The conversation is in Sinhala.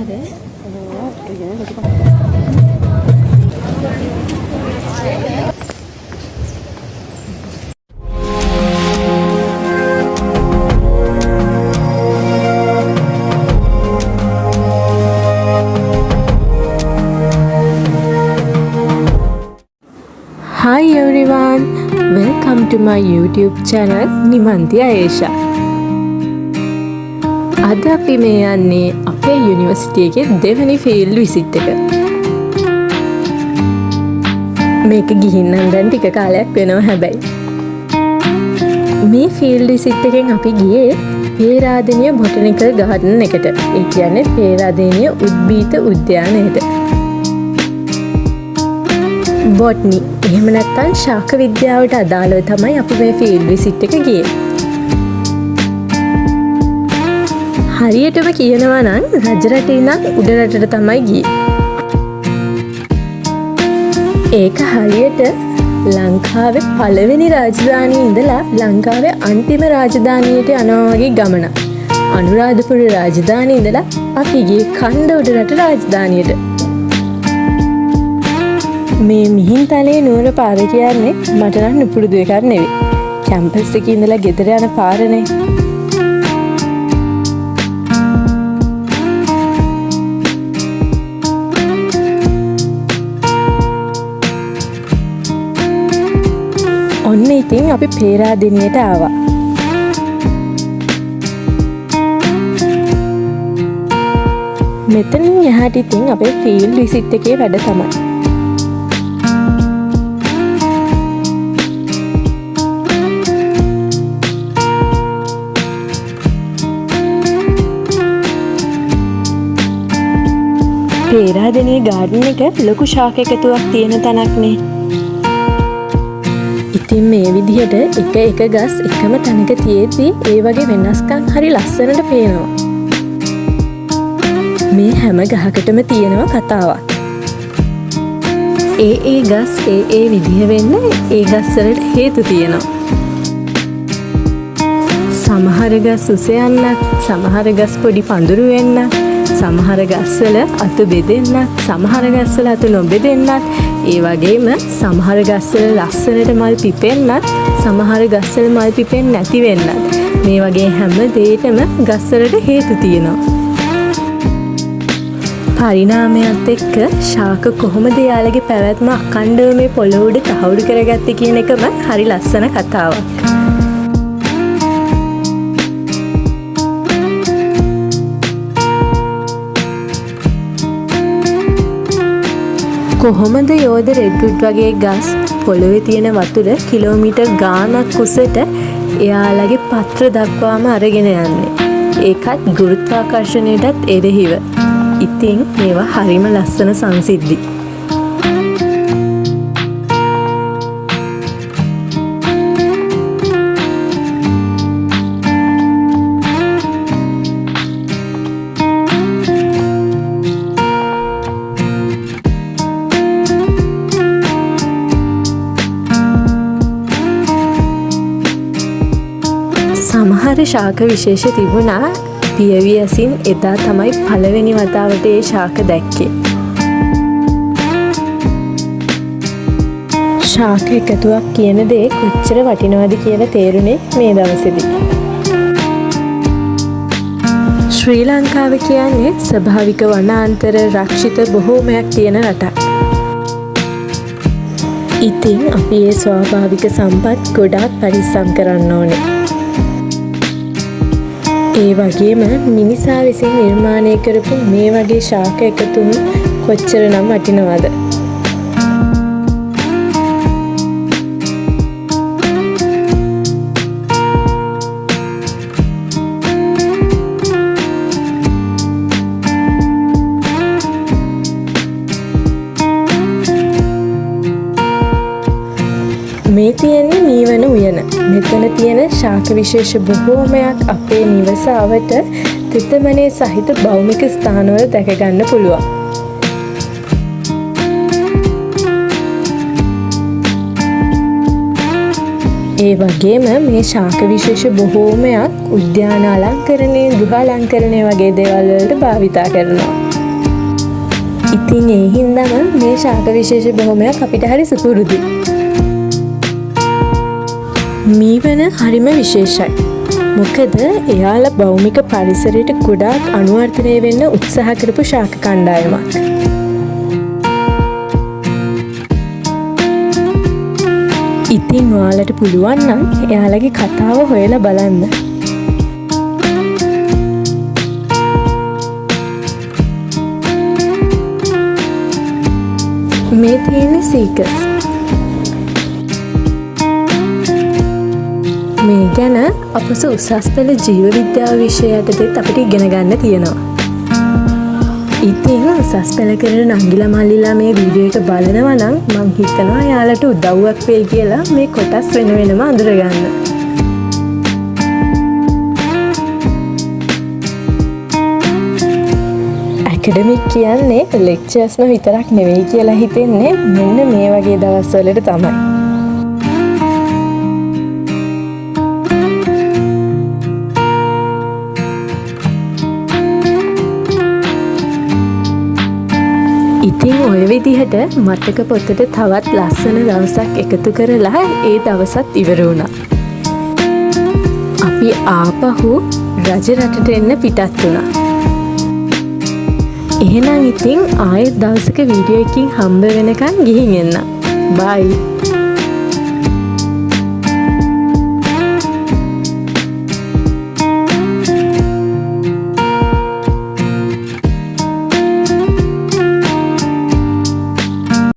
පාරේ. Hi everyone, welcome to my YouTube channel Nimanthi Ayesha. අද අපි මේ යන්නේ අපේ යුනිවර්සිටි එකේ දෙවෙනි ෆීල්ඩ් විසිට් එක. මේක ගිහින් නම් දැන් ටික කාලයක් වෙනවා හැබැයි. මේ ෆීල්ඩ් විසිට් එකෙන් අපි ගියේ පේරාදෙණිය බොටනිකල් ගාඩන් එකට. ඒ කියන්නේ පේරාදෙණිය උද්භිද උද්‍යානයට. බොටනි එහෙම නැත්නම් ශාක විද්‍යාවට අදාළව තමයි අපි මේ ෆීල්ඩ් විසිට් එක ගියේ. හරියටම කියනවා නම් රජ රටේ ඉඳන් උඩ රටට තමයි ගියේ. ඒක හරියට ලංකාවේ පළවෙනි රාජධානියේ ඉඳලා ලංකාවේ අන්තිම රාජධානියට යනවා වගේ ගමනක්. අනුරාධපුර රාජධානියේ ඉඳලා අපි ගියේ කණ්ඩ උඩ රට රාජධානියට. මේ මිහින්තලේ නුවර පාර කියන්නේ මට නම් නුපුරුදු එකක් නෙවෙයි. කැම්පස් එකේ ඉඳලා ගෙදර යන පාරනේ. ඔන්න ඉතින් අපි පේරාදෙණියට ආවා. මෙතනින් එහාට ඉතින් අපේ ෆීල්ඩ් විසිට් එකේ වැඩ තමයි. පේරාදෙණිය ගාඩන් එක ලොකු ශාක එකතුවක් තියෙන තැනක්නේ. ඉතින් මේ විදිහට එක ගස් එකම තැනක තියෙද්දි ඒ වගේ වෙනස්කම් හරි ලස්සනට පේනවා. මේ හැම ගහකටම තියෙනවා කතාවක්. ඒ ගස් ඒ විදිහ වෙන්න ඒ ගස් වලට හේතු තියෙනවා. සමහර ගස් උස යන්නත්, සමහර ගස් පොඩි පඳුරු වෙන්නත්, සමහර ගස්වල අතු බෙදෙන්නත්, සමහර ගස්වල අතු නොබෙදෙන්නත්, ඒ වගේම සමහර ගස්වල ලස්සනට මල් පිපෙන්නත්, සමහර ගස්වල මල් පිපෙන්නේ නැති වෙන්නත්. මේ වගේ හැම දෙයකම ගස්වලට හේතු තියෙනවා. පරිණාමයත් එක්ක ශාක කොහොමද යාළගේ පැවැත්ම අඛණ්ඩව මේ පොළොව උඩ තහවුරු කරගත්තේ කියන එකම හරි ලස්සන කතාවක්. කොහොමද යෝධ රෙඩ්වුඩ් වගේ ගස් පොළොවේ තියෙන වතුර කිලෝමීටර් ගාණක් උසට එයාලගේ පත්‍ර දක්වාම අරගෙන යන්නේ? ඒකත් ගුරුත්වාකර්ෂණයටත් එරෙහිව. ඉතින් ඒවා හරිම ලස්සන සංසිද්ධි. සමහර ශාක විශේෂ තිබුණා. පියවි ඇසින් එදා තමයි පළවෙනි වතාවට ඒ ශාක දැක්කේ. ශාක එකතුවක් කියන දේ කොච්චර වටිනවද කියලා තේරුනේ මේ දවසේදී. ශ්‍රී ලංකාව කියන්නේ ස්වභාවික වනාන්තර රක්ෂිත බොහෝමයක් තියෙන රටක්. ඉතින් අපි ඒ ස්වාභාවික සම්පත් ගොඩාක් පරිස්සම් කරන්න ඕනේ. ඒ වගේම මිනිසා විසින් නිර්මාණය කරපු මේ වගේ ශාක එකතුන් කොච්චර නම් වටිනවද? මේ තියෙන්නේ මීවන උයන. මෙතන තියෙන ශාක විශේෂ බොහෝමයක් අපේ නිවසාවට තෙතමනේ සහිත භෞමික ස්ථානවල දැක ගන්න පුළුවන්. ඒ වගේම මේ ශාක විශේෂ බොහෝමයක් උද්‍යාන අලංකරණය, ගෘහ අලංකරණය වගේ දේවල් වලට භාවිතා කරනවා. ඉතින් ඒ හින්දාම මේ ශාක විශේෂ බොහොමයක් අපිට හරි සුපුරුදුයි. මීවන හරිම විශේෂයි. මොකද එයාලා භෞමික පරිසරයට ගොඩාක් අනුවර්තනය වෙන්න උත්සාහ කරපු ශාක කණ්ඩායමක්. ඉතින් ඔයාලට පුළුවන් නම් එයාලගේ කතාව හොයලා බලන්න. මේ තියෙන්නේ සීකස්. මේ ගැන අපස උසස් පෙළ ජීව විද්‍යාව විෂය යටතේත් අපිට ඉගෙන ගන්න තියෙනවා. ඉතින් උසස් පෙළ කරන නංගිලා මල්ලිලා මේ වීඩියෝ එක බලනවා නම් මං හිතනවා යාලට උදව්වක් වෙයි කියලා මේ කොටස් වෙන වෙනම අඳුරගන්න. ඇකඩමික් කියන්නේ ලෙක්චර්ස්ම විතරක් නෙවෙයි කියලා හිතෙන්නේ මෙන්න මේ වගේ දවස්වලට තමයි. ඉතින් ඔය විදිහට මතක පොතට තවත් ලස්සන දවසක් එකතු කරලා ඒ දවසත් ඉවර වුණා. අපි ආපහු රජ රටට එන්න පිටත් වුණා. එහෙනම් ඉතින් ආයෙත් දවසක වීඩියෝ එකකින් හම්බ වෙනකන් ගිහින් එන්න. බයි.